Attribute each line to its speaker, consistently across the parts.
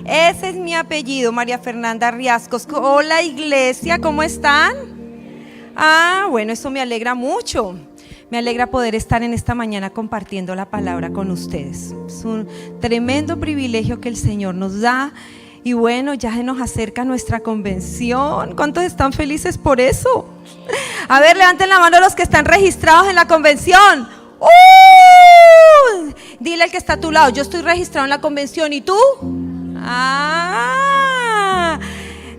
Speaker 1: Ese es mi apellido, María Fernanda Riascos. Hola iglesia, ¿cómo están? Bueno, eso me alegra mucho. Me alegra poder estar en esta mañana compartiendo la palabra con ustedes. Es un tremendo privilegio que el Señor nos da. Y bueno, ya se nos acerca nuestra convención. ¿Cuántos están felices por eso? A ver, levanten la mano los que están registrados en la convención. Dile al que está a tu lado: yo estoy registrado en la convención, ¿y tú?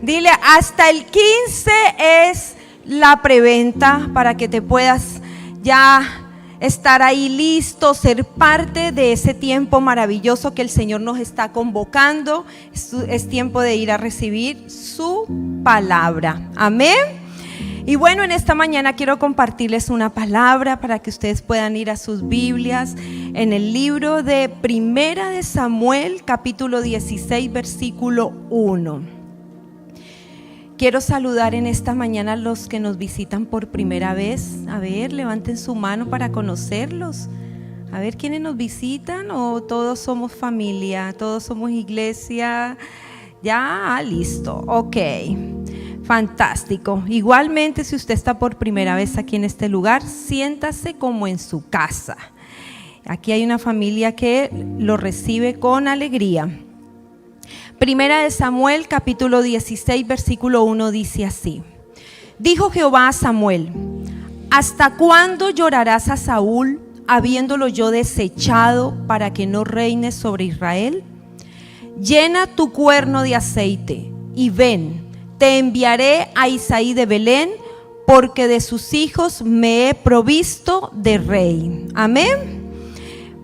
Speaker 1: Dile, hasta el 15 es la preventa para que te puedas ya estar ahí listo, ser parte de ese tiempo maravilloso que el Señor nos está convocando. Es tiempo de ir a recibir su palabra. Amén. Y bueno, en esta mañana quiero compartirles una palabra para que ustedes puedan ir a sus Biblias en el libro de Primera de Samuel, capítulo 16, versículo 1. Quiero saludar en esta mañana a los que nos visitan por primera vez. A ver, levanten su mano para conocerlos. A ver, ¿quiénes nos visitan? ¿O todos somos familia? ¿Todos somos iglesia? Ya, listo, ok. Fantástico. Igualmente, si usted está por primera vez aquí en este lugar, siéntase como en su casa. Aquí hay una familia que lo recibe con alegría. Primera de Samuel, capítulo 16, versículo 1 dice así: dijo Jehová a Samuel: ¿hasta cuándo llorarás a Saúl, habiéndolo yo desechado, para que no reine sobre Israel? Llena tu cuerno de aceite y ven, te enviaré a Isaí de Belén, porque de sus hijos me he provisto de rey. Amén.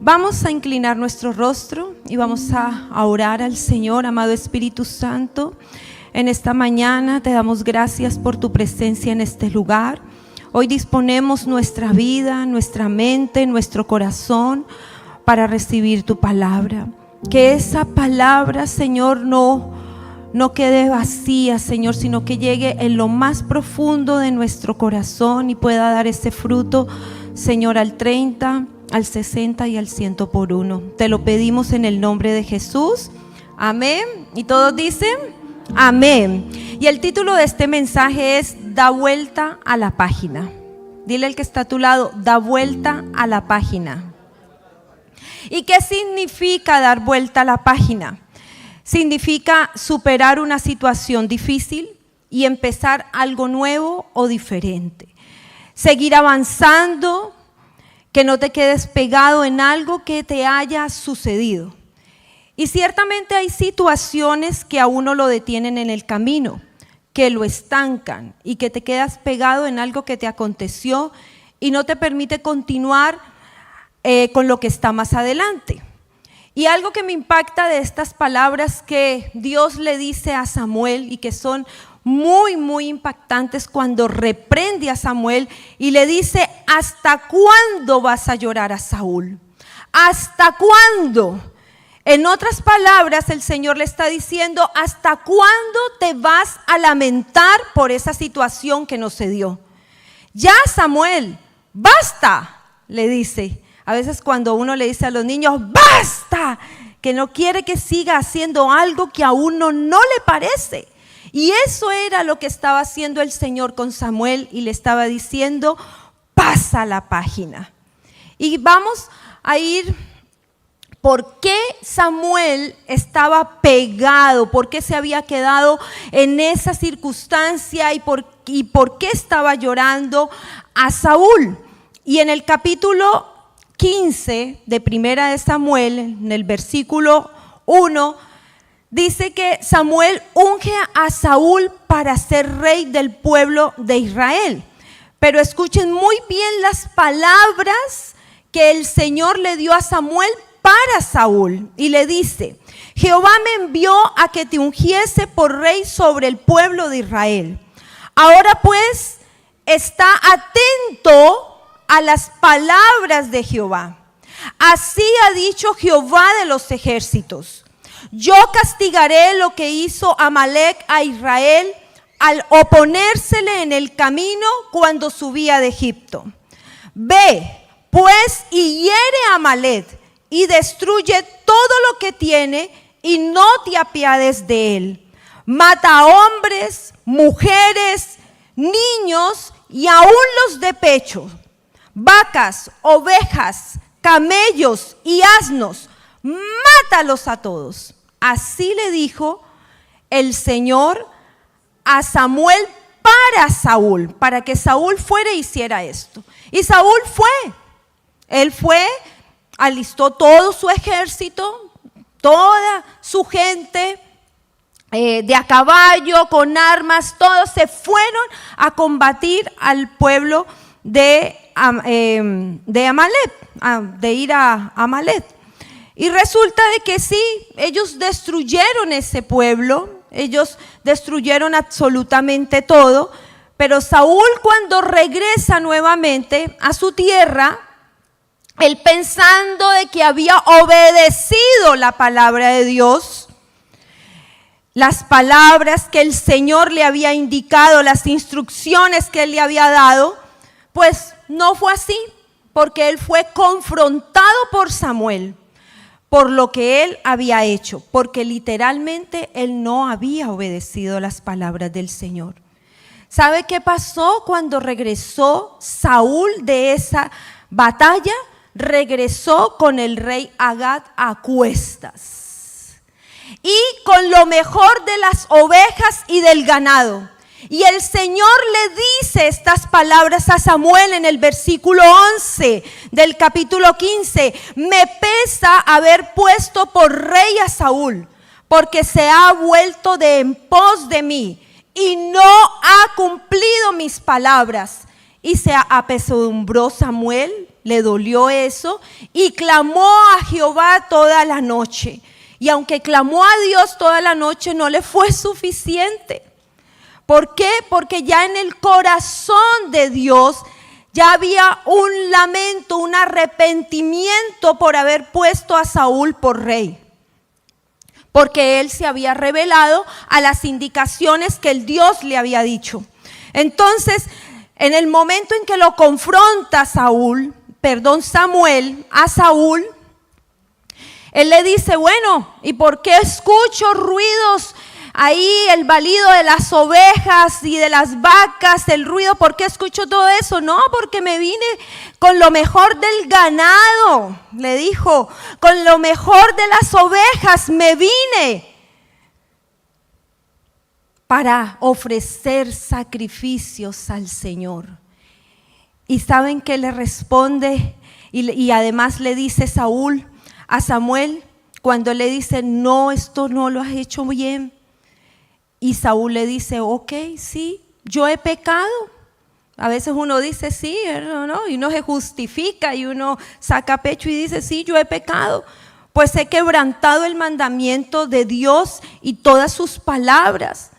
Speaker 1: Vamos a inclinar nuestro rostro y vamos a orar al Señor. Amado Espíritu Santo, en esta mañana te damos gracias por tu presencia en este lugar. Hoy disponemos nuestra vida, nuestra mente, nuestro corazón para recibir tu palabra. Que esa palabra, Señor, no quede vacía, Señor, sino que llegue en lo más profundo de nuestro corazón y pueda dar ese fruto, Señor, al 30, al 60 y al 100 por uno. Te lo pedimos en el nombre de Jesús. Amén. Y todos dicen amén. Y el título de este mensaje es: da vuelta a la página. Dile al que está a tu lado: da vuelta a la página. ¿Y qué significa dar vuelta a la página? Significa superar una situación difícil y empezar algo nuevo o diferente. Seguir avanzando, que no te quedes pegado en algo que te haya sucedido. Y ciertamente hay situaciones que a uno lo detienen en el camino, que lo estancan y que te quedas pegado en algo que te aconteció y no te permite continuar con lo que está más adelante. Y algo que me impacta de estas palabras que Dios le dice a Samuel y que son muy, muy impactantes, cuando reprende a Samuel y le dice: ¿hasta cuándo vas a llorar a Saúl? ¿Hasta cuándo? En otras palabras, el Señor le está diciendo: ¿hasta cuándo te vas a lamentar por esa situación que no se dio? Ya, Samuel, basta, le dice. A veces cuando uno le dice a los niños basta, que no quiere que siga haciendo algo que a uno no le parece. Y eso era lo que estaba haciendo el Señor con Samuel, y le estaba diciendo: pasa la página. Y vamos a ir por qué Samuel estaba pegado, por qué se había quedado en esa circunstancia y por qué estaba llorando a Saúl. Y en el capítulo 15 de Primera de Samuel, en el versículo 1, dice que Samuel unge a Saúl para ser rey del pueblo de Israel. Pero escuchen muy bien las palabras que el Señor le dio a Samuel para Saúl. Y le dice: Jehová me envió a que te ungiese por rey sobre el pueblo de Israel. Ahora pues, está atento a las palabras de Jehová. Así ha dicho Jehová de los ejércitos: yo castigaré lo que hizo Amalec a Israel al oponérsele en el camino cuando subía de Egipto. Ve, pues, y hiere a Amalec y destruye todo lo que tiene y no te apiades de él. Mata a hombres, mujeres, niños y aún los de pecho, vacas, ovejas, camellos y asnos, mátalos a todos. Así le dijo el Señor a Samuel para Saúl, para que Saúl fuera e hiciera esto. Y Saúl él fue, alistó todo su ejército, toda su gente, de a caballo, con armas, todos se fueron a combatir al pueblo de Amalek, de ir a Amalek. Y resulta de que sí, ellos destruyeron ese pueblo, ellos destruyeron absolutamente todo, pero Saúl, cuando regresa nuevamente a su tierra, él pensando de que había obedecido la palabra de Dios, las palabras que el Señor le había indicado, las instrucciones que él le había dado, pues no fue así, porque él fue confrontado por Samuel, por lo que él había hecho, porque literalmente él no había obedecido las palabras del Señor. ¿Sabe qué pasó cuando regresó Saúl de esa batalla? Regresó con el rey Agag a cuestas y con lo mejor de las ovejas y del ganado. Y el Señor le dice estas palabras a Samuel en el versículo 11 del capítulo 15. Me pesa haber puesto por rey a Saúl, porque se ha vuelto de en pos de mí y no ha cumplido mis palabras. Y se apesadumbró Samuel, le dolió eso, y clamó a Jehová toda la noche. Y aunque clamó a Dios toda la noche, no le fue suficiente. ¿Por qué? Porque ya en el corazón de Dios ya había un lamento, un arrepentimiento por haber puesto a Saúl por rey. Porque él se había rebelado a las indicaciones que el Dios le había dicho. Entonces, en el momento en que lo confronta Samuel a Saúl, él le dice, bueno, ¿y por qué escucho ruidos ahí, el balido de las ovejas y de las vacas, el ruido? ¿Por qué escucho todo eso? No, porque me vine con lo mejor del ganado, le dijo, con lo mejor de las ovejas me vine para ofrecer sacrificios al Señor. ¿Y saben qué le responde? Y además le dice Saúl a Samuel, cuando le dice, no, esto no lo has hecho bien. Y Saúl le dice, ok, sí, yo he pecado. A veces uno dice, sí, no, y uno se justifica y uno saca pecho y dice, sí, yo he pecado. Pues he quebrantado el mandamiento de Dios y todas sus palabras,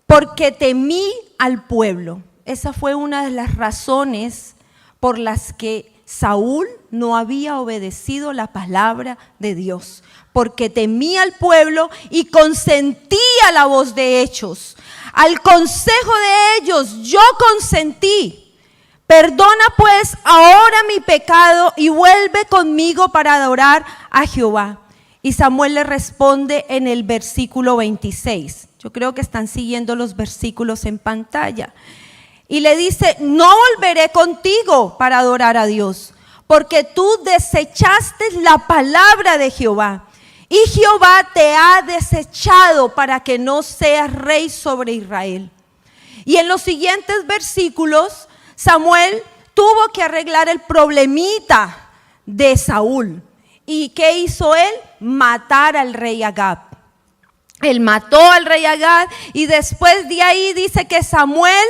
Speaker 1: porque temí al pueblo. Esa fue una de las razones por las que Saúl no había obedecido la palabra de Dios, porque temía al pueblo y consentía la voz de ellos. Al consejo de ellos yo consentí. Perdona pues ahora mi pecado y vuelve conmigo para adorar a Jehová. Y Samuel le responde en el versículo 26. Yo creo que están siguiendo los versículos en pantalla. Y le dice, no volveré contigo para adorar a Dios, porque tú desechaste la palabra de Jehová. Y Jehová te ha desechado para que no seas rey sobre Israel. Y en los siguientes versículos, Samuel tuvo que arreglar el problemita de Saúl. ¿Y qué hizo él? Matar al rey Agag. Él mató al rey Agag y después de ahí dice que Samuel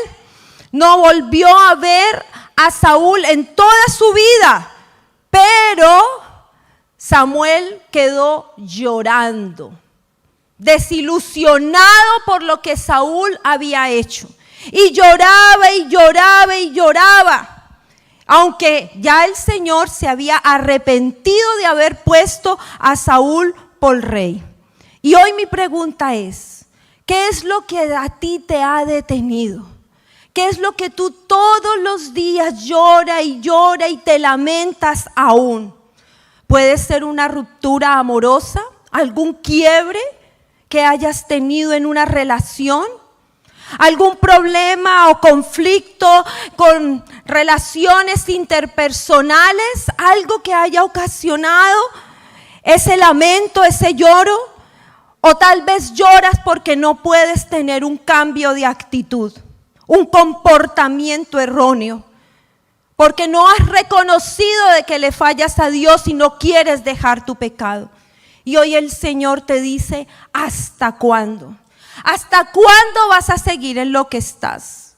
Speaker 1: no volvió a ver a Saúl en toda su vida, pero Samuel quedó llorando, desilusionado por lo que Saúl había hecho. Y lloraba y lloraba y lloraba, aunque ya el Señor se había arrepentido de haber puesto a Saúl por rey. Y hoy mi pregunta es, ¿qué es lo que a ti te ha detenido? ¿Qué es lo que tú todos los días llora y te lamentas aún? Puede ser una ruptura amorosa, algún quiebre que hayas tenido en una relación, algún problema o conflicto con relaciones interpersonales, algo que haya ocasionado ese lamento, ese lloro, o tal vez lloras porque no puedes tener un cambio de actitud, un comportamiento erróneo, porque no has reconocido de que le fallas a Dios y no quieres dejar tu pecado. Y hoy el Señor te dice, ¿hasta cuándo? ¿Hasta cuándo vas a seguir en lo que estás?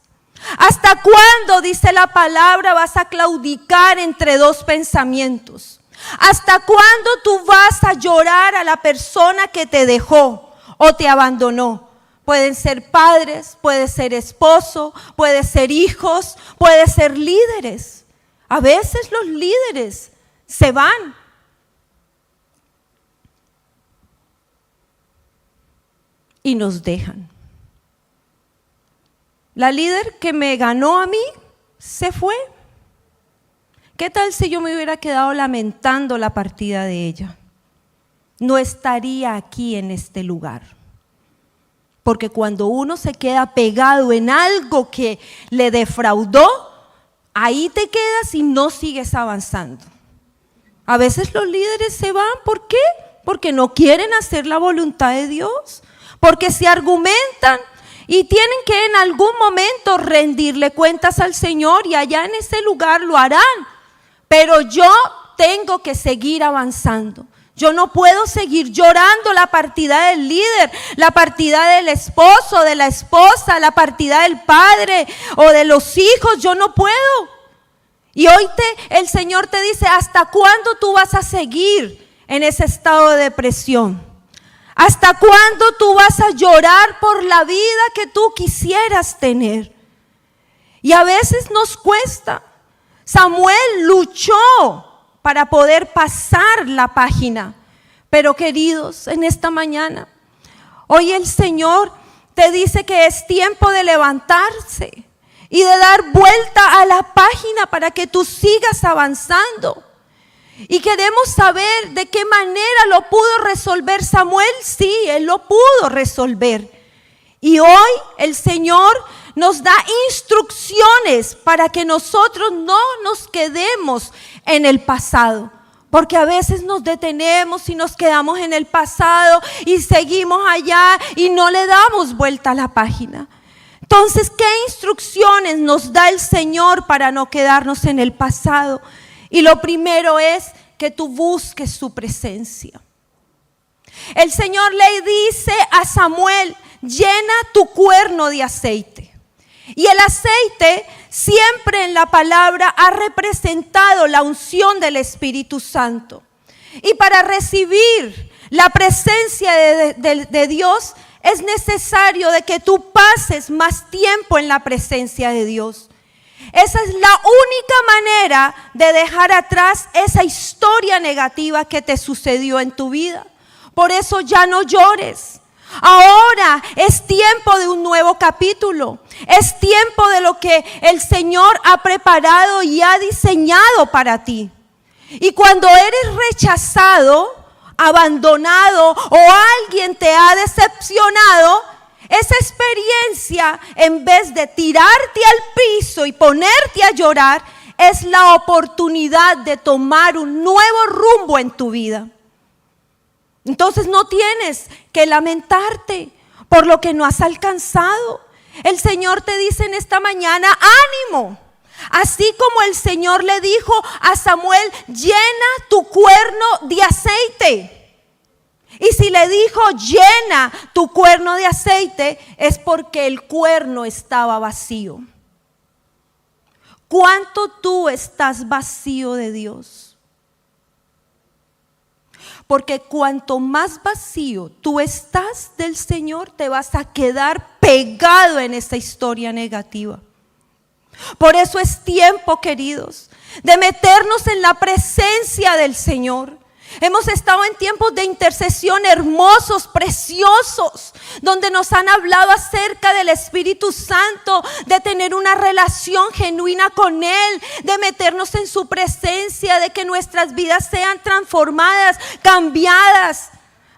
Speaker 1: ¿Hasta cuándo, dice la palabra, vas a claudicar entre dos pensamientos? ¿Hasta cuándo tú vas a llorar a la persona que te dejó o te abandonó? Pueden ser padres, puede ser esposo, puede ser hijos, puede ser líderes. A veces los líderes se van. Y nos dejan. La líder que me ganó a mí se fue. ¿Qué tal si yo me hubiera quedado lamentando la partida de ella? No estaría aquí en este lugar. Porque cuando uno se queda pegado en algo que le defraudó, ahí te quedas y no sigues avanzando. A veces los líderes se van, ¿por qué? Porque no quieren hacer la voluntad de Dios. Porque se argumentan y tienen que en algún momento rendirle cuentas al Señor y allá en ese lugar lo harán. Pero yo tengo que seguir avanzando. Yo no puedo seguir llorando la partida del líder, la partida del esposo, de la esposa, la partida del padre o de los hijos. Yo no puedo. Y hoy el Señor te dice, ¿hasta cuándo tú vas a seguir en ese estado de depresión? ¿Hasta cuándo tú vas a llorar por la vida que tú quisieras tener? Y a veces nos cuesta. Samuel luchó para poder pasar la página. Pero queridos, en esta mañana, hoy el Señor te dice que es tiempo de levantarse y de dar vuelta a la página para que tú sigas avanzando. Y queremos saber de qué manera lo pudo resolver Samuel. Sí, él lo pudo resolver. Y hoy el Señor nos da instrucciones para que nosotros no nos quedemos en el pasado. Porque a veces nos detenemos y nos quedamos en el pasado y seguimos allá y no le damos vuelta a la página. Entonces, ¿qué instrucciones nos da el Señor para no quedarnos en el pasado? Y lo primero es que tú busques su presencia. El Señor le dice a Samuel, llena tu cuerno de aceite. Y el aceite siempre en la palabra ha representado la unción del Espíritu Santo. Y para recibir la presencia de Dios es necesario de que tú pases más tiempo en la presencia de Dios. Esa es la única manera de dejar atrás esa historia negativa que te sucedió en tu vida. Por eso ya no llores. Ahora es tiempo de un nuevo capítulo. Es tiempo de lo que el Señor ha preparado y ha diseñado para ti. Y cuando eres rechazado, abandonado o alguien te ha decepcionado, esa experiencia, en vez de tirarte al piso y ponerte a llorar, es la oportunidad de tomar un nuevo rumbo en tu vida. Entonces no tienes que lamentarte por lo que no has alcanzado. El Señor te dice en esta mañana, ánimo. Así como el Señor le dijo a Samuel, llena tu cuerno de aceite. Y si le dijo, llena tu cuerno de aceite, es porque el cuerno estaba vacío. ¿Cuánto tú estás vacío de Dios? Porque cuanto más vacío tú estás del Señor, te vas a quedar pegado en esa historia negativa. Por eso es tiempo, queridos, de meternos en la presencia del Señor. Hemos estado en tiempos de intercesión hermosos, preciosos, donde nos han hablado acerca del Espíritu Santo, de tener una relación genuina con Él, de meternos en su presencia, de que nuestras vidas sean transformadas, cambiadas.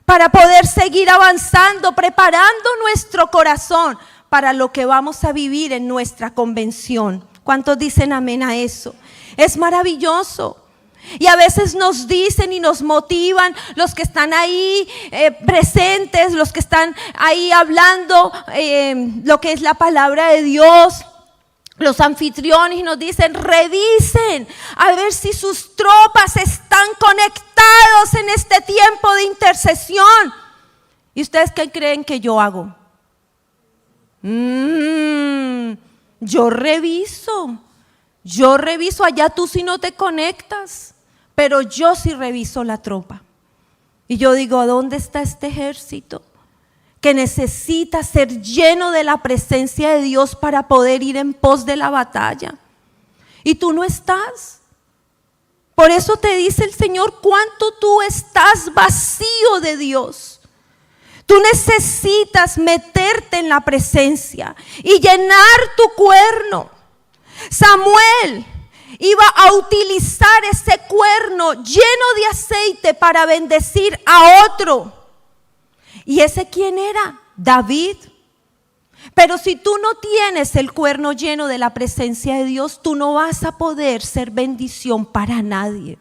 Speaker 1: para poder seguir avanzando, preparando nuestro corazón para lo que vamos a vivir en nuestra convención. ¿Cuántos dicen amén a eso? Es maravilloso. Y a veces nos dicen y nos motivan los que están ahí presentes, los que están ahí hablando lo que es la palabra de Dios, los anfitriones, y nos dicen: revisen a ver si sus tropas están conectados en este tiempo de intercesión. ¿Y ustedes qué creen que yo hago? Yo reviso, allá tú si no te conectas, pero yo sí reviso la tropa. Y yo digo: ¿dónde está este ejército que necesita ser lleno de la presencia de Dios para poder ir en pos de la batalla? Y tú no estás. Por eso te dice el Señor: cuánto tú estás vacío de Dios. Tú necesitas meterte en la presencia y llenar tu cuerno. Samuel iba a utilizar ese cuerno lleno de aceite para bendecir a otro. ¿Y ese quién era? David. Pero si tú no tienes el cuerno lleno de la presencia de Dios, tú no vas a poder ser bendición para nadie.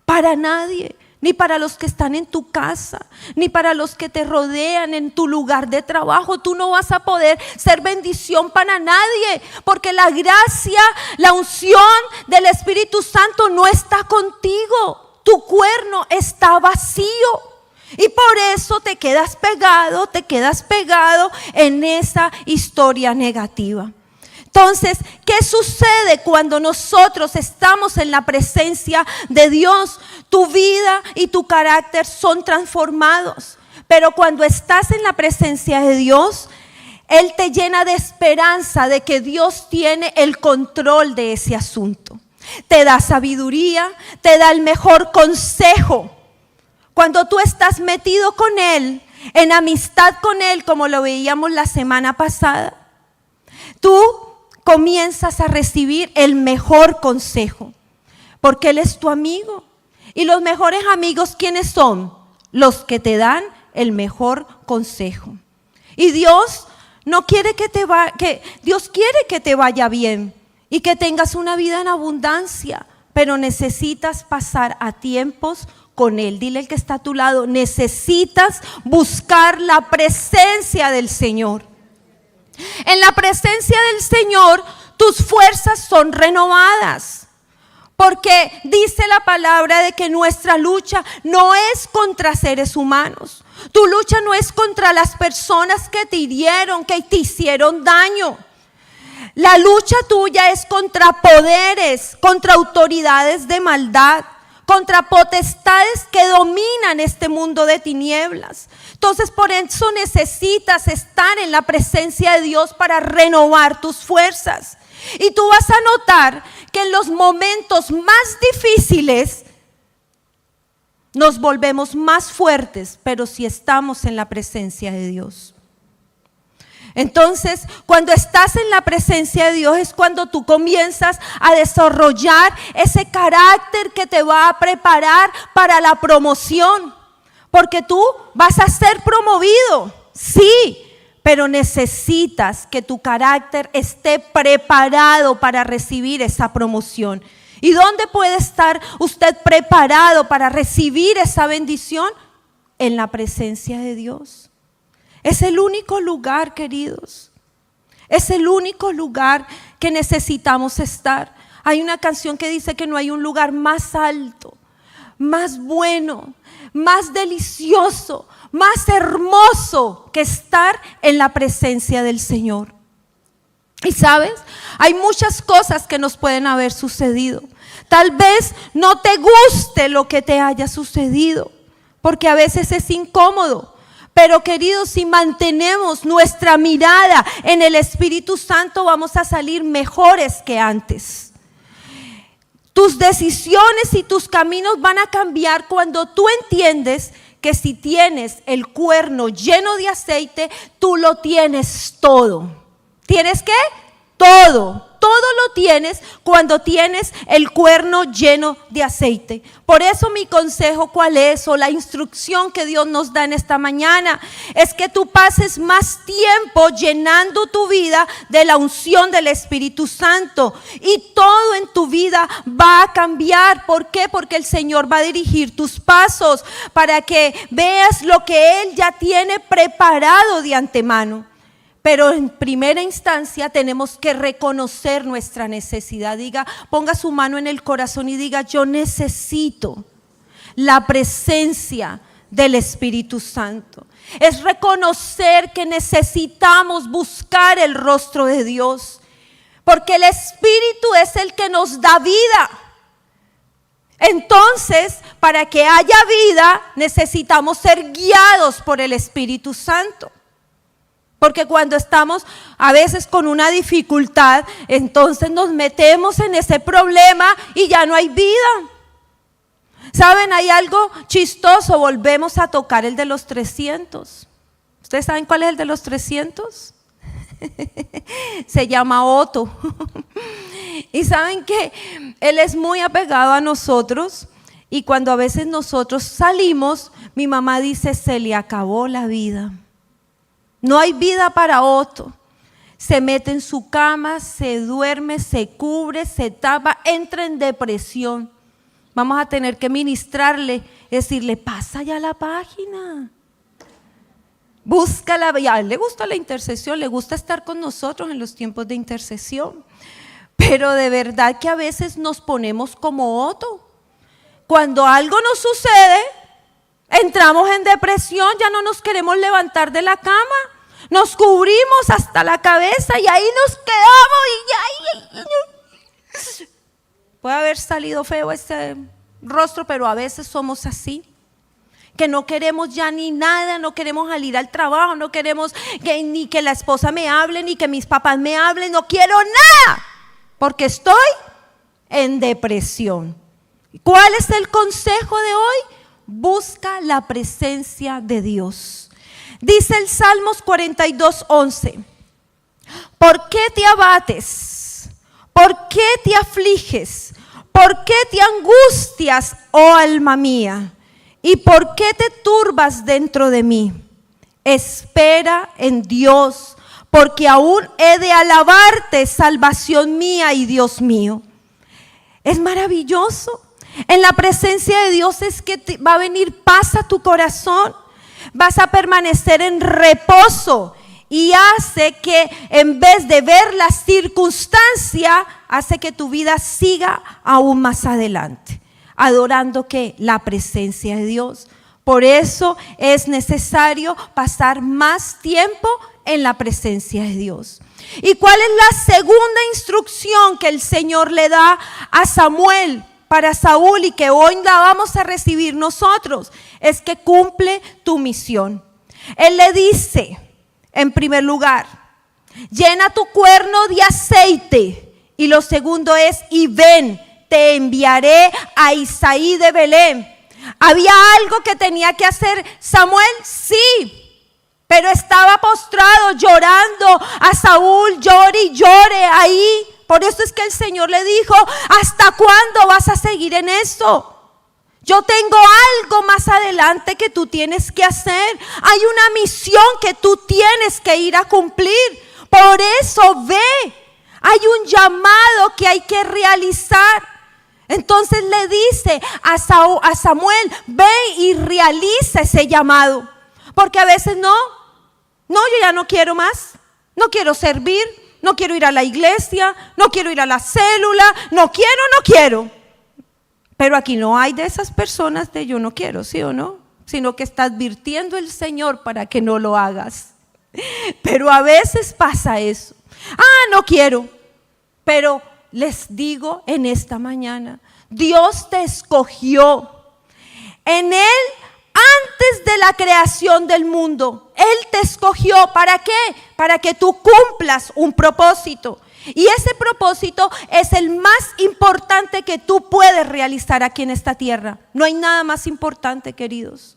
Speaker 1: Para nadie. Ni para los que están en tu casa, ni para los que te rodean en tu lugar de trabajo. Tú no vas a poder ser bendición para nadie, porque la gracia, la unción del Espíritu Santo no está contigo. Tu cuerno está vacío. Y por eso te quedas pegado en esa historia negativa. Entonces, ¿qué sucede cuando nosotros estamos en la presencia de Dios? Tu vida y tu carácter son transformados. Pero cuando estás en la presencia de Dios, Él te llena de esperanza de que Dios tiene el control de ese asunto. Te da sabiduría, te da el mejor consejo. Cuando tú estás metido con Él, en amistad con Él, como lo veíamos la semana pasada, tú comienzas a recibir el mejor consejo, porque Él es tu amigo. Y los mejores amigos, ¿quiénes son? Los que te dan el mejor consejo. Y Dios no quiere Dios quiere que te vaya bien y que tengas una vida en abundancia, pero necesitas pasar a tiempos con Él. Dile al que está a tu lado: necesitas buscar la presencia del Señor. En la presencia del Señor, tus fuerzas son renovadas. Porque dice la palabra de que nuestra lucha no es contra seres humanos. Tu lucha no es contra las personas que te hirieron, que te hicieron daño. La lucha tuya es contra poderes, contra autoridades de maldad, contra potestades que dominan este mundo de tinieblas. Entonces, por eso necesitas estar en la presencia de Dios para renovar tus fuerzas. Y tú vas a notar que en los momentos más difíciles nos volvemos más fuertes, pero si estamos en la presencia de Dios. Entonces, cuando estás en la presencia de Dios es cuando tú comienzas a desarrollar ese carácter que te va a preparar para la promoción. Porque tú vas a ser promovido, sí, pero necesitas que tu carácter esté preparado para recibir esa promoción. ¿Y dónde puede estar usted preparado para recibir esa bendición? En la presencia de Dios. Es el único lugar, queridos. Es el único lugar que necesitamos estar. Hay una canción que dice que no hay un lugar más alto, más bueno, más delicioso, más hermoso que estar en la presencia del Señor. Y sabes, hay muchas cosas que nos pueden haber sucedido. Tal vez no te guste lo que te haya sucedido, porque a veces es incómodo. Pero queridos, si mantenemos nuestra mirada en el Espíritu Santo, vamos a salir mejores que antes. Tus decisiones y tus caminos van a cambiar cuando tú entiendes que si tienes el cuerno lleno de aceite, tú lo tienes todo. ¿Tienes qué? Todo. todo lo tienes cuando tienes el cuerno lleno de aceite. Por eso mi consejo, ¿cuál es? O la instrucción que Dios nos da en esta mañana es que tú pases más tiempo llenando tu vida de la unción del Espíritu Santo, y todo en tu vida va a cambiar. ¿Por qué? Porque el Señor va a dirigir tus pasos para que veas lo que Él ya tiene preparado de antemano. Pero en primera instancia tenemos que reconocer nuestra necesidad. Ponga su mano en el corazón y diga: yo necesito la presencia del Espíritu Santo. Es reconocer que necesitamos buscar el rostro de Dios, porque el Espíritu es el que nos da vida. Entonces, para que haya vida, necesitamos ser guiados por el Espíritu Santo. Porque cuando estamos a veces con una dificultad, entonces nos metemos en ese problema y ya no hay vida. ¿Saben? Hay algo chistoso. Volvemos a tocar el de los 300. ¿Ustedes saben cuál es el de los 300? Se llama Otto. Y saben que él es muy apegado a nosotros. Y cuando a veces nosotros salimos, mi mamá dice: se le acabó la vida. No hay vida para Otto. Se mete en su cama, se duerme, se cubre, se tapa, entra en depresión. Vamos a tener que ministrarle, decirle: pasa ya la página. Búscala. Y a él le gusta la intercesión, le gusta estar con nosotros en los tiempos de intercesión. Pero de verdad que a veces nos ponemos como Otto. Cuando algo nos sucede, entramos en depresión, ya no nos queremos levantar de la cama, nos cubrimos hasta la cabeza y ahí nos quedamos. Puede haber salido feo ese rostro, pero a veces somos así, que no queremos ya ni nada, no queremos salir al trabajo, no queremos ni que la esposa me hable, ni que mis papás me hablen, no quiero nada, porque estoy en depresión. ¿Cuál es el consejo de hoy? Busca la presencia de Dios. Dice el Salmos 42:11: ¿por qué te abates? ¿Por qué te afliges? ¿Por qué te angustias, oh alma mía? ¿Y por qué te turbas dentro de mí? Espera en Dios, porque aún he de alabarte, salvación mía y Dios mío. Es maravilloso. En la presencia de Dios es que va a venir paz a tu corazón. Vas a permanecer en reposo, y hace que en vez de ver la circunstancia, hace que tu vida siga aún más adelante, adorando que la presencia de Dios. Por eso es necesario pasar más tiempo en la presencia de Dios. ¿Y cuál es la segunda instrucción que el Señor le da a Samuel para Saúl y que hoy la vamos a recibir nosotros? Es que cumple tu misión. Él le dice, en primer lugar, llena tu cuerno de aceite, y lo segundo es: y ven, te enviaré a Isaí de Belén. ¿Había algo que tenía que hacer Samuel? Sí, pero estaba postrado llorando a Saúl, llore y llore ahí. Por eso es que el Señor le dijo: ¿hasta cuándo vas a seguir en eso? Yo tengo algo más adelante que tú tienes que hacer. Hay una misión que tú tienes que ir a cumplir. Por eso ve, hay un llamado que hay que realizar. Entonces le dice a Samuel: ve y realiza ese llamado. Porque a veces yo ya no quiero más, no quiero servir, no quiero ir a la iglesia, no quiero ir a la célula, no quiero. Pero aquí no hay de esas personas de yo no quiero, ¿sí o no? Sino que está advirtiendo el Señor para que no lo hagas. Pero a veces pasa eso. No quiero. Pero les digo en esta mañana, Dios te escogió. En Él, antes de la creación del mundo, Él te escogió. ¿Para qué? Para que tú cumplas un propósito. Y ese propósito es el más importante que tú puedes realizar aquí en esta tierra. No hay nada más importante, queridos.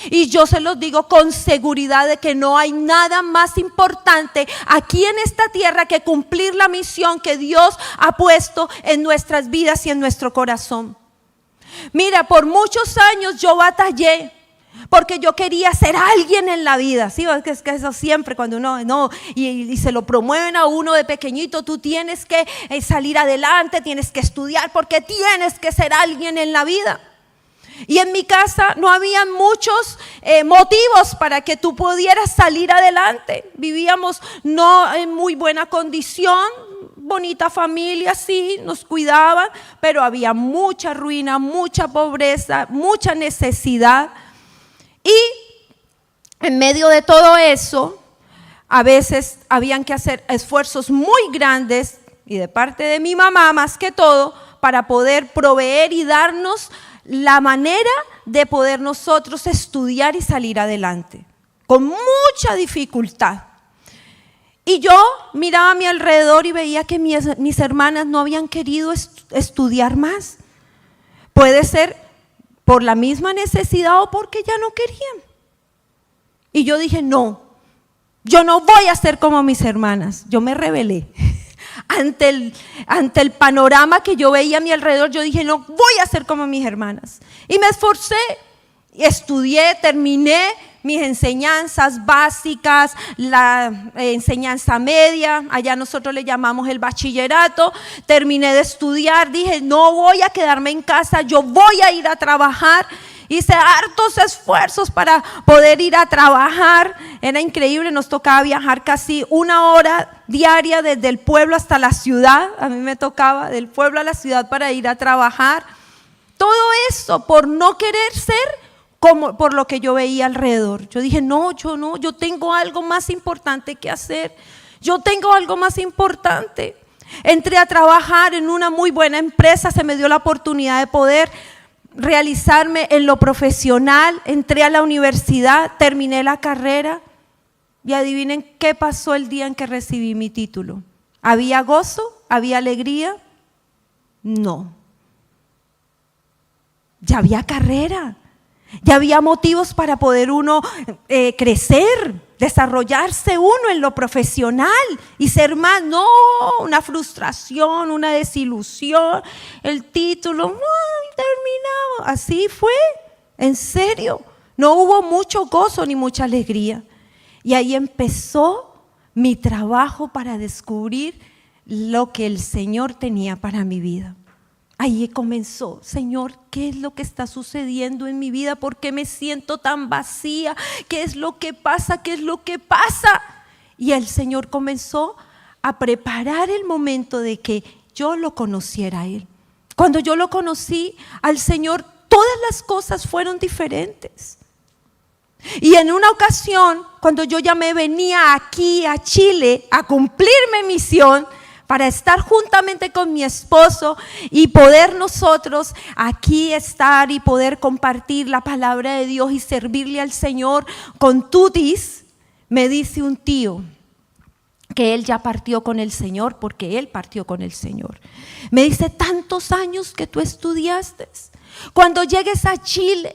Speaker 1: Y yo se los digo con seguridad de que no hay nada más importante aquí en esta tierra que cumplir la misión que Dios ha puesto en nuestras vidas y en nuestro corazón. Mira, por muchos años yo batallé porque yo quería ser alguien en la vida. Sí, es que eso siempre cuando uno no, y se lo promueven a uno de pequeñito, tú tienes que salir adelante, tienes que estudiar porque tienes que ser alguien en la vida. Y en mi casa no había muchos motivos para que tú pudieras salir adelante. Vivíamos no en muy buena condición, bonita familia, sí, nos cuidaban, pero había mucha ruina, mucha pobreza, mucha necesidad. Y en medio de todo eso, a veces habían que hacer esfuerzos muy grandes, y de parte de mi mamá más que todo, para poder proveer y darnos la manera de poder nosotros estudiar y salir adelante, con mucha dificultad. Y yo miraba a mi alrededor y veía que mis hermanas no habían querido estudiar más. Puede ser por la misma necesidad o porque ya no querían. Y yo dije, no, yo no voy a ser como mis hermanas. Yo me rebelé. Ante el panorama que yo veía a mi alrededor, yo dije, no voy a ser como mis hermanas. Y me esforcé, estudié, terminé mis enseñanzas básicas, la enseñanza media, allá nosotros le llamamos el bachillerato. Terminé de estudiar, dije, no voy a quedarme en casa, yo voy a ir a trabajar. Hice hartos esfuerzos para poder ir a trabajar. Era increíble, nos tocaba viajar casi 1 hora diaria desde el pueblo hasta la ciudad. A mí me tocaba del pueblo a la ciudad para ir a trabajar. Todo eso por no querer ser como por lo que yo veía alrededor. Yo dije, no, yo tengo algo más importante que hacer. Yo tengo algo más importante. Entré a trabajar en una muy buena empresa, se me dio la oportunidad de poder realizarme en lo profesional. Entré a la universidad, terminé la carrera y adivinen qué pasó el día en que recibí mi título. ¿Había gozo? ¿Había alegría? No. Ya había carrera, ya había motivos para poder uno crecer, desarrollarse uno en lo profesional y ser más. No, una frustración, una desilusión, el título, terminado. Así fue, en serio. No hubo mucho gozo ni mucha alegría. Y ahí empezó mi trabajo para descubrir lo que el Señor tenía para mi vida. Ahí comenzó, Señor, ¿qué es lo que está sucediendo en mi vida? ¿Por qué me siento tan vacía? ¿Qué es lo que pasa? ¿Qué es lo que pasa? Y el Señor comenzó a preparar el momento de que yo lo conociera a Él. Cuando yo lo conocí al Señor, todas las cosas fueron diferentes. Y en una ocasión, cuando yo ya me venía aquí a Chile a cumplir mi misión, para estar juntamente con mi esposo y poder nosotros aquí estar y poder compartir la palabra de Dios y servirle al Señor con tutis, me dice un tío que él ya partió con el Señor, porque él partió con el Señor. Me dice, tantos años que tú estudiaste, cuando llegues a Chile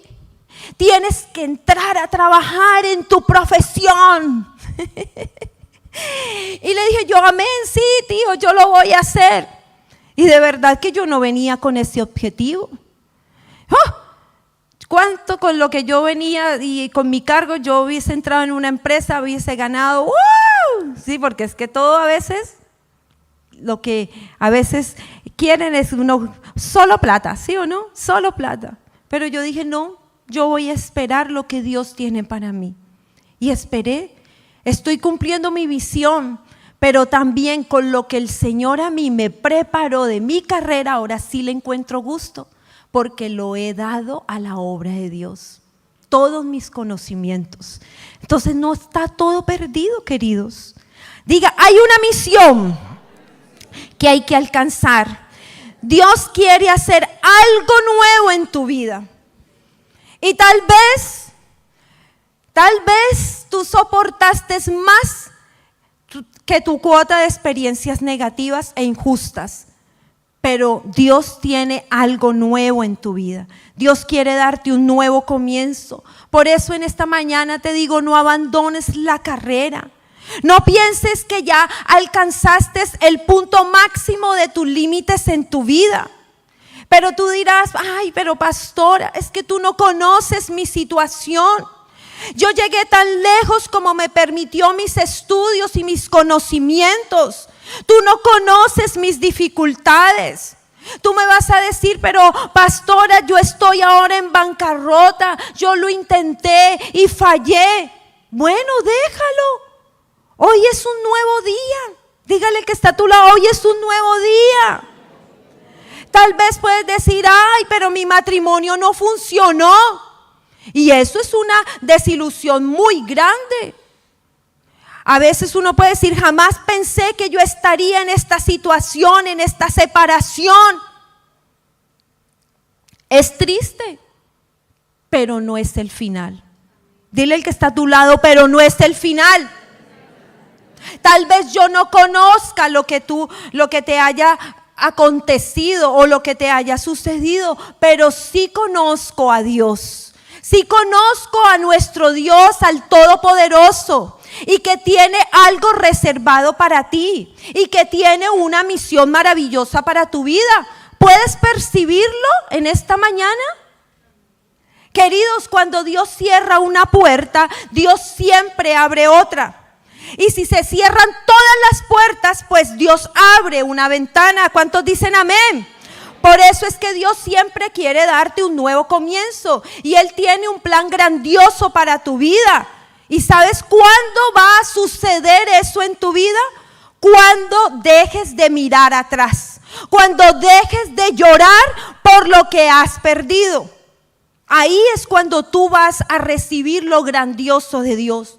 Speaker 1: tienes que entrar a trabajar en tu profesión. Y le dije yo, amén, sí tío, yo lo voy a hacer. Y de verdad que yo no venía con ese objetivo. ¡Oh! ¿Cuánto con lo que yo venía y con mi cargo yo hubiese entrado en una empresa, hubiese ganado? Sí, porque es que todo a veces, lo que a veces quieren es uno, solo plata, ¿sí o no? Solo plata. Pero yo dije, no, yo voy a esperar lo que Dios tiene para mí. Y esperé. Estoy cumpliendo mi visión, pero también con lo que el Señor a mí me preparó de mi carrera, ahora sí le encuentro gusto, porque lo he dado a la obra de Dios, todos mis conocimientos. Entonces no está todo perdido, queridos. Diga, hay una misión que hay que alcanzar. Dios quiere hacer algo nuevo en tu vida. Y tal vez tú soportaste más que tu cuota de experiencias negativas e injustas. pero Dios tiene algo nuevo en tu vida. Dios quiere darte un nuevo comienzo. Por eso en esta mañana te digo, no abandones la carrera. No pienses que ya alcanzaste el punto máximo de tus límites en tu vida. Pero tú dirás, ay, pero pastora, es que tú no conoces mi situación. Yo llegué tan lejos como me permitió mis estudios y mis conocimientos. Tú no conoces mis dificultades. Tú me vas a decir, pero pastora, yo estoy ahora en bancarrota. Yo lo intenté y fallé. Bueno, déjalo. Hoy es un nuevo día. Dígale que está a tu lado, hoy es un nuevo día. Tal vez puedes decir, ay, pero mi matrimonio no funcionó. Y eso es una desilusión muy grande. A veces uno puede decir, jamás pensé que yo estaría en esta situación, en esta separación. Es triste, pero no es el final. Dile al que está a tu lado, pero no es el final. Tal vez yo no conozca lo que te haya acontecido o lo que te haya sucedido, pero sí conozco a Dios. Sí conozco a nuestro Dios, al Todopoderoso, y que tiene algo reservado para ti y que tiene una misión maravillosa para tu vida. ¿Puedes percibirlo en esta mañana? Queridos, cuando Dios cierra una puerta, Dios siempre abre otra. Y si se cierran todas las puertas, pues Dios abre una ventana. ¿Cuántos dicen amén? Por eso es que Dios siempre quiere darte un nuevo comienzo. Y Él tiene un plan grandioso para tu vida. ¿Y sabes cuándo va a suceder eso en tu vida? Cuando dejes de mirar atrás. Cuando dejes de llorar por lo que has perdido. Ahí es cuando tú vas a recibir lo grandioso de Dios.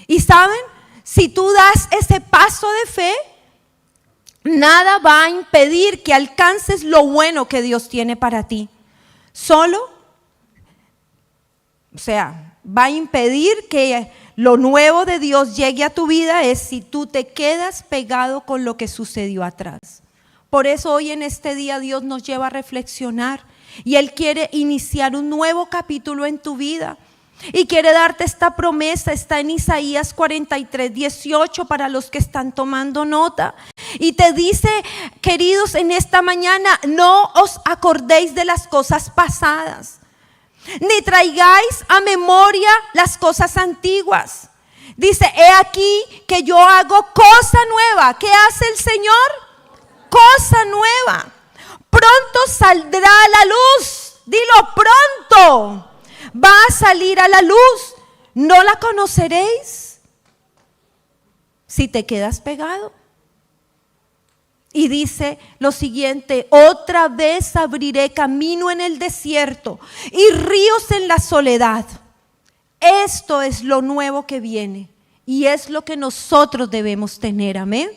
Speaker 1: ¿Y saben? Si tú das ese paso de fe, nada va a impedir que alcances lo bueno que Dios tiene para ti. Va a impedir que lo nuevo de Dios llegue a tu vida es si tú te quedas pegado con lo que sucedió atrás. Por eso hoy en este día Dios nos lleva a reflexionar y Él quiere iniciar un nuevo capítulo en tu vida. Y quiere darte esta promesa, está en Isaías 43:18 para los que están tomando nota. Y te dice, queridos, en esta mañana, no os acordéis de las cosas pasadas, ni traigáis a memoria las cosas antiguas. Dice, he aquí que yo hago cosa nueva. ¿Qué hace el Señor? Cosa nueva. Pronto saldrá a la luz. Dilo, pronto va a salir a la luz. ¿No la conoceréis si te quedas pegado? Y dice lo siguiente, otra vez abriré camino en el desierto y ríos en la soledad. Esto es lo nuevo que viene y es lo que nosotros debemos tener, amén.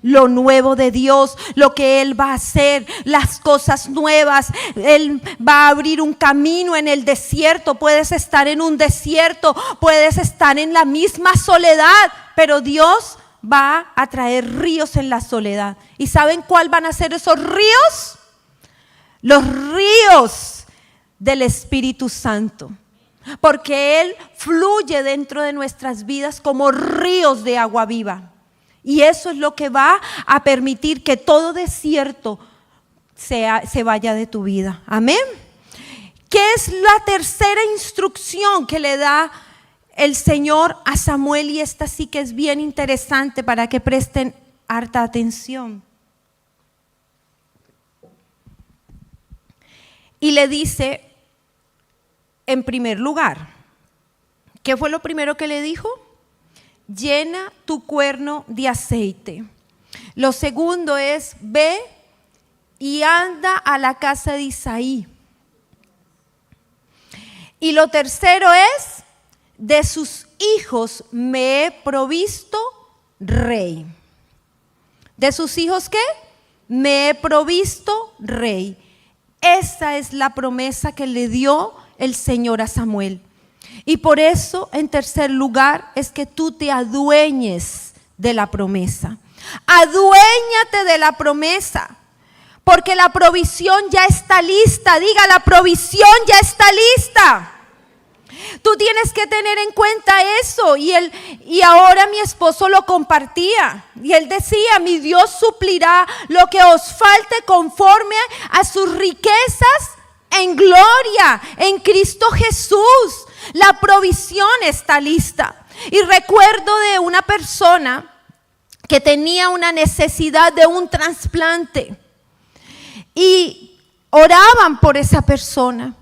Speaker 1: Lo nuevo de Dios, lo que Él va a hacer, las cosas nuevas. Él va a abrir un camino en el desierto. Puedes estar en un desierto, puedes estar en la misma soledad, pero Dios va a traer ríos en la soledad. ¿Y saben cuál van a ser esos ríos? Los ríos del Espíritu Santo. Porque Él fluye dentro de nuestras vidas como ríos de agua viva. Y eso es lo que va a permitir que todo desierto se vaya de tu vida. Amén. ¿Qué es la tercera instrucción que le da el Señor a Samuel? Y esta sí que es bien interesante para que presten harta atención. Y le dice, en primer lugar, ¿qué fue lo primero que le dijo? Llena tu cuerno de aceite. Lo segundo es, ve y anda a la casa de Isaí. Y lo tercero es, de sus hijos me he provisto rey. ¿De sus hijos qué? Me he provisto rey. Esa es la promesa que le dio el Señor a Samuel. Y por eso, en tercer lugar, es que tú te adueñes de la promesa. Aduéñate de la promesa. porque la provisión ya está lista. Diga, la provisión ya está lista. Tú tienes que tener en cuenta eso. Y ahora mi esposo lo compartía. Y él decía, mi Dios suplirá lo que os falte conforme a sus riquezas en gloria, en Cristo Jesús. La provisión está lista. Y recuerdo de una persona que tenía una necesidad de un trasplante. Y oraban por esa persona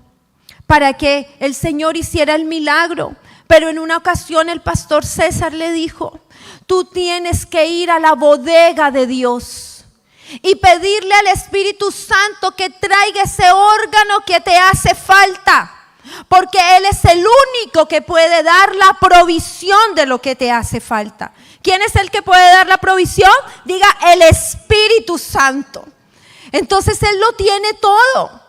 Speaker 1: para que el Señor hiciera el milagro. Pero en una ocasión el pastor César le dijo, tú tienes que ir a la bodega de Dios y pedirle al Espíritu Santo que traiga ese órgano que te hace falta, porque Él es el único que puede dar la provisión de lo que te hace falta. ¿Quién es el que puede dar la provisión? Diga, el Espíritu Santo. Entonces Él lo tiene todo.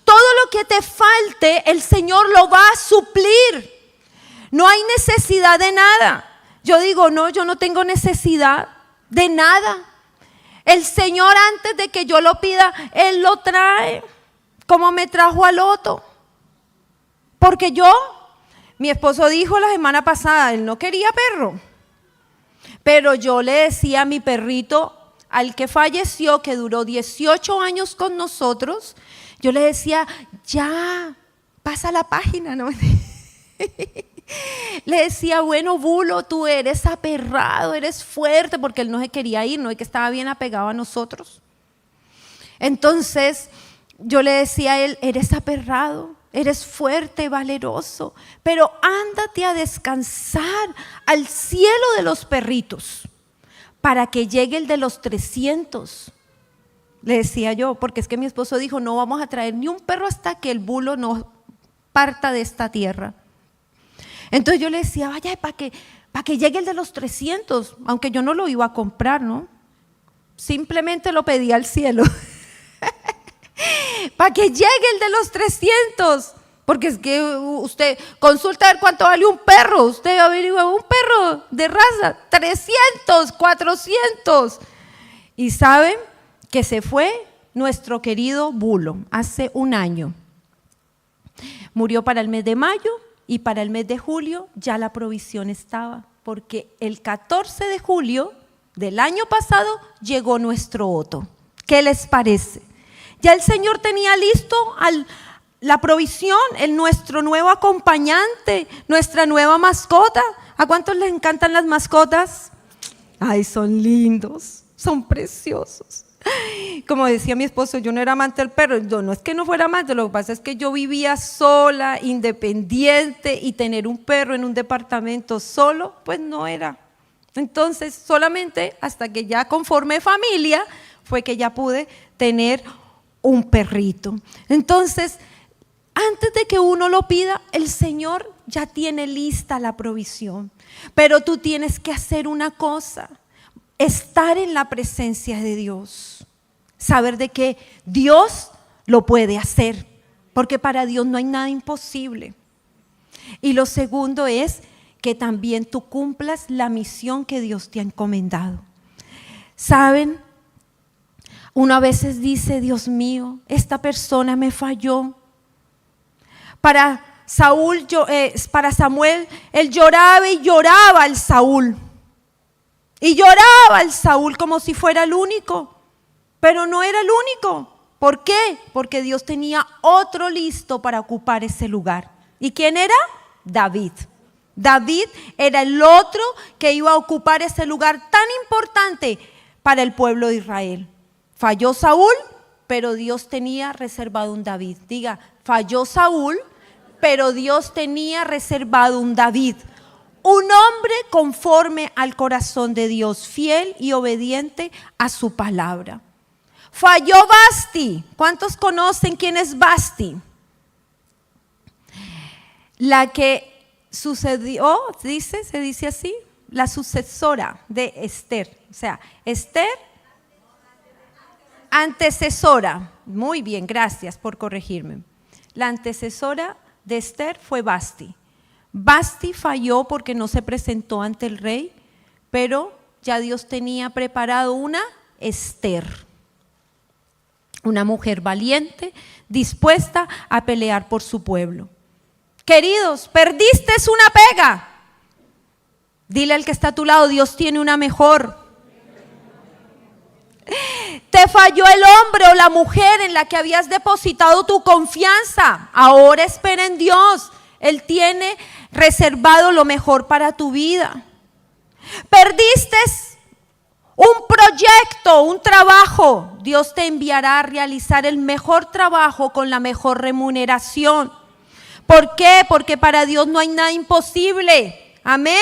Speaker 1: Todo lo que te falte, el Señor lo va a suplir. No hay necesidad de nada. Yo digo, no, yo no tengo necesidad de nada. El Señor, antes de que yo lo pida, Él lo trae, como me trajo a Loto. Porque mi esposo dijo la semana pasada, él no quería perro. Pero yo le decía a mi perrito, al que falleció, que duró 18 años con nosotros, yo le decía, ya, pasa la página, ¿no? Le decía, bueno, Bulo, tú eres aperrado, eres fuerte, porque él no se quería ir, no es que estaba bien apegado a nosotros. Entonces, yo le decía a él, eres aperrado, eres fuerte, valeroso, pero ándate a descansar al cielo de los perritos, para que llegue el de los 300. Le decía yo, porque es que mi esposo dijo, no vamos a traer ni un perro hasta que el Bulo no parta de esta tierra. Entonces yo le decía, vaya, para que llegue el de los 300, aunque yo no lo iba a comprar, ¿no? Simplemente lo pedí al cielo. Para que llegue el de los 300, porque es que usted consulta a ver cuánto vale un perro, usted averigua un perro de raza, 300, 400. Y saben que se fue nuestro querido Bulo hace un año. Murió para el mes de mayo y para el mes de julio ya la provisión estaba, porque el 14 de julio del año pasado llegó nuestro Otto. ¿Qué les parece? Ya el Señor tenía listo la provisión, nuestro nuevo acompañante, nuestra nueva mascota. ¿A cuántos les encantan las mascotas? Ay, son lindos, son preciosos. Como decía mi esposo, yo no era amante del perro. No es que no fuera amante, lo que pasa es que yo vivía sola, independiente, y tener un perro en un departamento solo, pues no era. Entonces, solamente hasta que ya conformé familia, fue que ya pude tener un perrito. Entonces, antes de que uno lo pida, el Señor ya tiene lista la provisión. Pero tú tienes que hacer una cosa: estar en la presencia de Dios, saber de que Dios lo puede hacer, porque para Dios no hay nada imposible. Y lo segundo es que también tú cumplas la misión que Dios te ha encomendado. ¿Saben? Uno a veces dice, Dios mío, esta persona me falló. Para Samuel, él lloraba y lloraba al Saúl. Y lloraba al Saúl como si fuera el único, pero no era el único. ¿Por qué? Porque Dios tenía otro listo para ocupar ese lugar. ¿Y quién era? David. David era el otro que iba a ocupar ese lugar tan importante para el pueblo de Israel. Falló Saúl, pero Dios tenía reservado un David. Diga, falló Saúl, pero Dios tenía reservado un David. Un hombre conforme al corazón de Dios, fiel y obediente a su palabra. Falló Basti. ¿Cuántos conocen quién es Basti? La que sucedió, se dice así, la sucesora de Esther. O sea, Esther, antecesora. Muy bien, gracias por corregirme. La antecesora de Esther fue Basti. Basti falló porque no se presentó ante el rey, pero ya Dios tenía preparado una Esther. una mujer valiente, dispuesta a pelear por su pueblo. Queridos, perdiste una pega. Dile al que está a tu lado, Dios tiene una mejor. Te falló el hombre o la mujer en la que habías depositado tu confianza. Ahora espera en Dios. Él tiene reservado lo mejor para tu vida. Perdiste un proyecto, un trabajo. Dios te enviará a realizar el mejor trabajo con la mejor remuneración. ¿Por qué? Porque para Dios no hay nada imposible. Amén.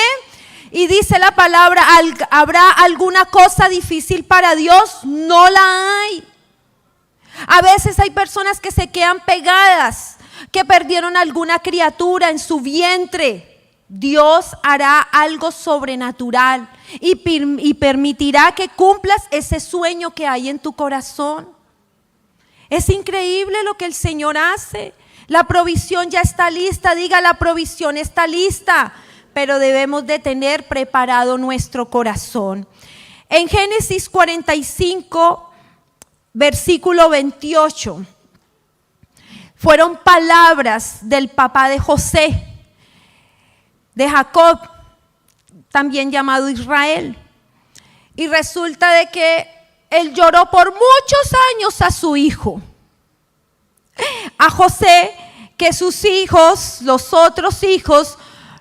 Speaker 1: Y dice la palabra, ¿habrá alguna cosa difícil para Dios? No la hay. A veces hay personas que se quedan pegadas, que perdieron alguna criatura en su vientre. Dios hará algo sobrenatural y permitirá que cumplas ese sueño que hay en tu corazón. Es increíble lo que el Señor hace. La provisión ya está lista. Diga, la provisión está lista. Pero debemos de tener preparado nuestro corazón. En Génesis 45, versículo 28, fueron palabras del papá de José, de Jacob, también llamado Israel. Y resulta de que él lloró por muchos años a su hijo, a José, que sus hijos, los otros hijos,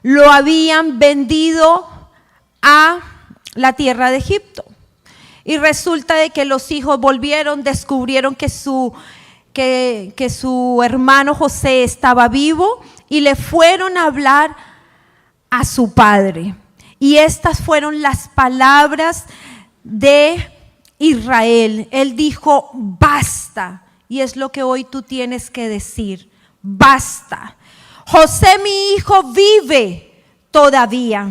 Speaker 1: lo habían vendido a la tierra de Egipto. Y resulta de que los hijos volvieron, descubrieron que su hermano José estaba vivo y le fueron a hablar a su padre. Y estas fueron las palabras de Israel. Él dijo, basta. Y es lo que hoy tú tienes que decir, basta. José, mi hijo, vive todavía.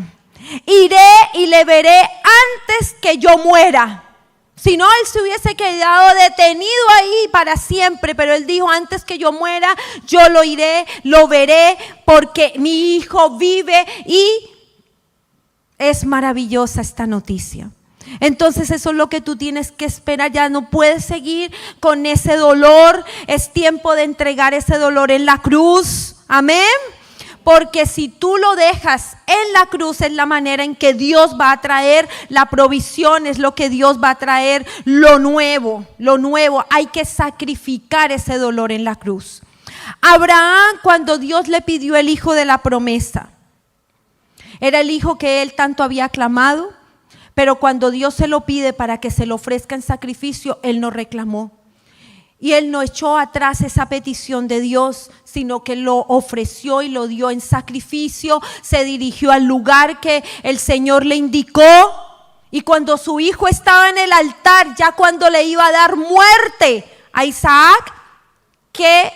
Speaker 1: Iré y le veré antes que yo muera. Si no, él se hubiese quedado detenido ahí para siempre. Pero él dijo, antes que yo muera, yo lo iré, lo veré, porque mi hijo vive. Y es maravillosa esta noticia. Entonces eso es lo que tú tienes que esperar. Ya no puedes seguir con ese dolor. Es tiempo de entregar ese dolor en la cruz. Amén. Porque si tú lo dejas en la cruz, es la manera en que Dios va a traer la provisión, es lo que Dios va a traer, lo nuevo. Hay que sacrificar ese dolor en la cruz. Abraham, cuando Dios le pidió el hijo de la promesa, era el hijo que él tanto había clamado, pero cuando Dios se lo pide para que se lo ofrezca en sacrificio, él no reclamó. Y él no echó atrás esa petición de Dios, sino que lo ofreció y lo dio en sacrificio. Se dirigió al lugar que el Señor le indicó. Y cuando su hijo estaba en el altar, ya cuando le iba a dar muerte a Isaac, ¿qué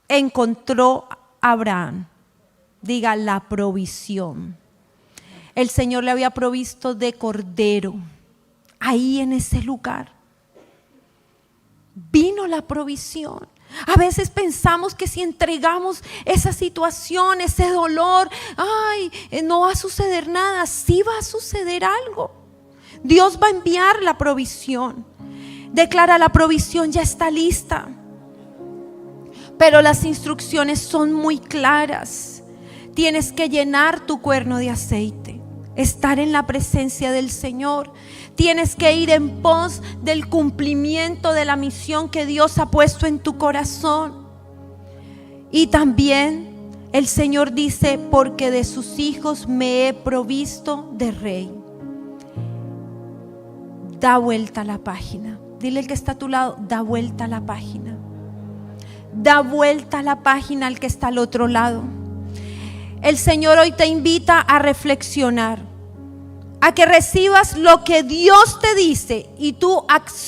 Speaker 1: encontró Abraham? Diga, la provisión. El Señor le había provisto de cordero ahí en ese lugar. Vino la provisión. A veces pensamos que si entregamos esa situación, ese dolor, no va a suceder nada. Sí va a suceder algo. Dios va a enviar la provisión. Declara, la provisión ya está lista. Pero las instrucciones son muy claras. Tienes que llenar tu cuerno de aceite, estar en la presencia del Señor. Tienes que ir en pos del cumplimiento de la misión que Dios ha puesto en tu corazón. Y también el Señor dice, porque de sus hijos me he provisto de rey. Da vuelta a la página. Dile al que está a tu lado, da vuelta a la página. Da vuelta a la página al que está al otro lado. El Señor hoy te invita a reflexionar, a que recibas lo que Dios te dice y tú acciones